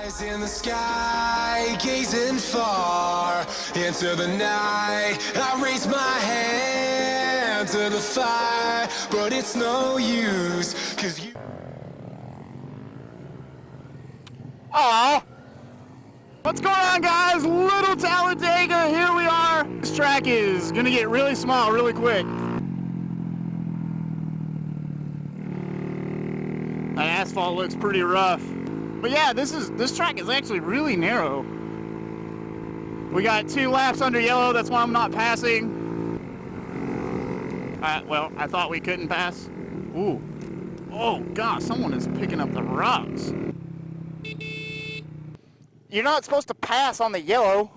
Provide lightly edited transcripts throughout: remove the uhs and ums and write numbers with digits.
Eyes in the sky, gazing far into the night. I raise my hand to the fire, but it's no use, 'cause you... Aw! What's going on, guys? Little Talladega, here we are. This track is gonna get really small really quick. That asphalt looks pretty rough. But yeah, this track is actually really narrow. We got 2 laps under yellow, that's why I'm not passing. Well, I thought we couldn't pass. Ooh. Oh gosh, someone is picking up the rocks. You're not supposed to pass on the yellow.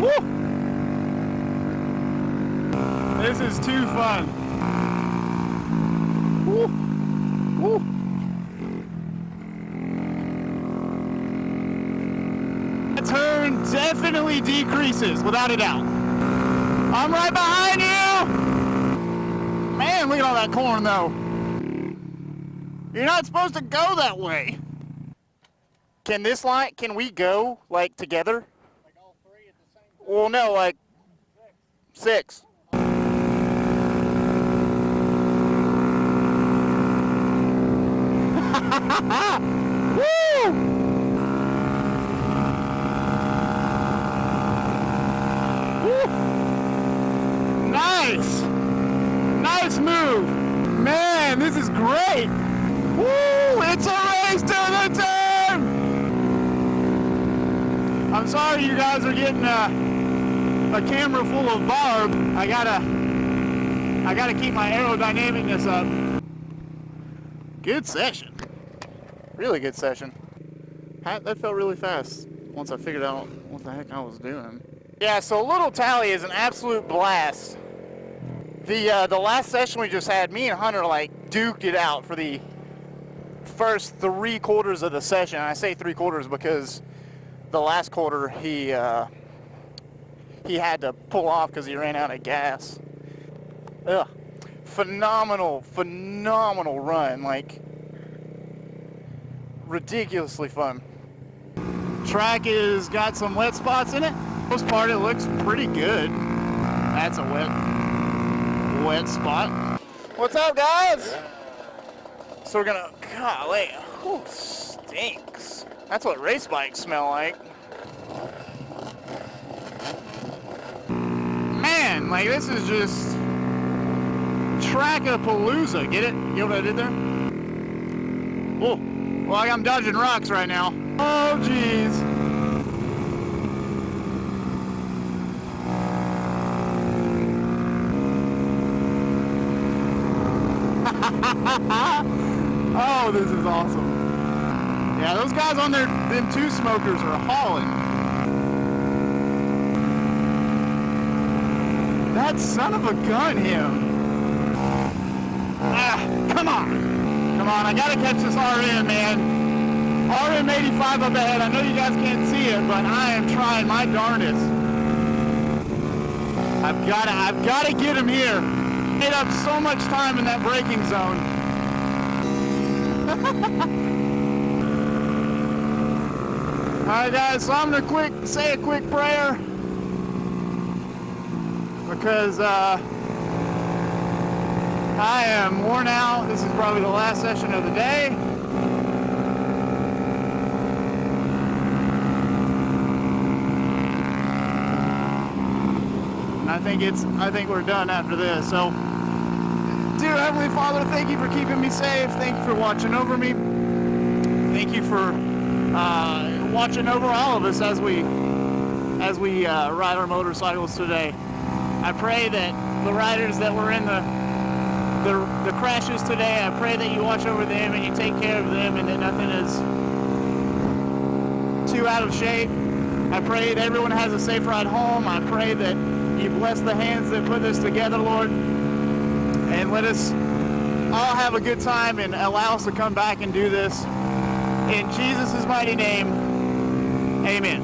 Woo! This is too fun. Woo! Woo! The turn definitely decreases, without a doubt. I'm right behind you! Man, look at all that corn, though. You're not supposed to go that way. Can we go, like, together? Like all 3 at the same time? Well, no, like 6. Woo! Woo! Nice! Nice move! Man, this is great! Woo! It's a race to the turn! I'm sorry you guys are getting a camera full of barb. I gotta keep my aerodynamicness up. Good session. Really good session. That felt really fast once I figured out what the heck I was doing. Yeah, so Little Tally is an absolute blast. The last session we just had, me and Hunter like duked it out for the first 3/4 of the session. And I say 3/4 because the last quarter he had to pull off because he ran out of gas. Ugh. Phenomenal run, like ridiculously fun. Track is got some wet spots in it. Most part it looks pretty good. That's a wet spot. What's up, guys? So we're gonna, golly, whew, stinks. That's what race bikes smell like. Man, like this is just Track-a-palooza. Get it? Get what I did there? Oh, well, I'm dodging rocks right now. Oh, jeez. Oh, this is awesome. Yeah, those guys on them 2 smokers are hauling. That son of a gun, him. Ah, come on, I gotta catch this RM, man. RM 85 up ahead. I know you guys can't see it, but I am trying my darndest. I've gotta get him here. Made up so much time in that braking zone. Alright guys, so I'm gonna say a quick prayer. Because I am worn out. This is probably the last session of the day. And I think we're done after this. So, dear Heavenly Father, thank you for keeping me safe. Thank you for watching over me. Thank you for watching over all of us as we ride our motorcycles today. I pray that the riders that were in the crashes today, I pray that you watch over them and you take care of them and that nothing is too out of shape. I pray that everyone has a safe ride home. I pray that you bless the hands that put this together, Lord, and let us all have a good time and allow us to come back and do this. In Jesus' mighty name, amen.